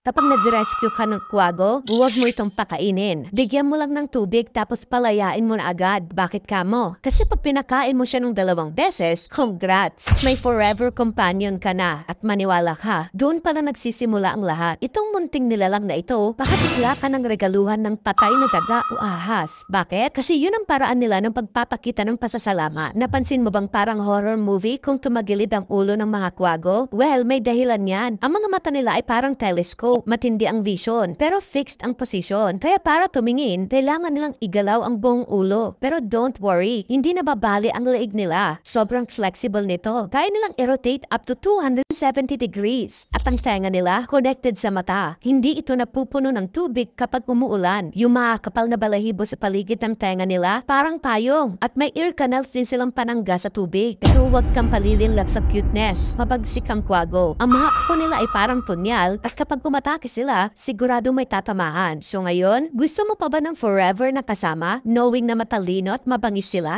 Kapag nag-rescue ka ng kwago, huwag mo itong pakainin. Bigyan mo lang ng tubig tapos palayain mo na agad. Bakit ka mo? Kasi pag pinakain mo siya ng 2 beses, congrats! May forever companion ka na. At maniwala ka, doon pala nagsisimula ang lahat. Itong munting nilalang na ito, baka bigla ka ng regaluhan ng patay na daga o ahas. Bakit? Kasi yun ang paraan nila ng pagpapakita ng pasasalamat. Napansin mo bang parang horror movie kung tumagilid ang ulo ng mga kwago? Well, may dahilan yan. Ang mga mata nila ay parang telescope. Matindi ang vision, pero fixed ang position. Kaya para tumingin, kailangan nilang igalaw ang buong ulo. Pero don't worry, hindi nababali ang leeg nila. Sobrang flexible nito. Kaya nilang i-rotate up to 270 degrees. At ang tenga nila, connected sa mata. Hindi ito napupuno ng tubig kapag umuulan. Yung mga kapal na balahibo sa paligid ng tenga nila, parang payong. At may ear canals din silang panangga sa tubig. Pero huwag kang palilinlag sa cuteness. Mabagsik ang kwago. Ang mga ako nila ay parang punyal at kapag umatake sila, sigurado may tatamaan. So ngayon, gusto mo pa ba ng forever na kasama, knowing na matalino at mabangis sila?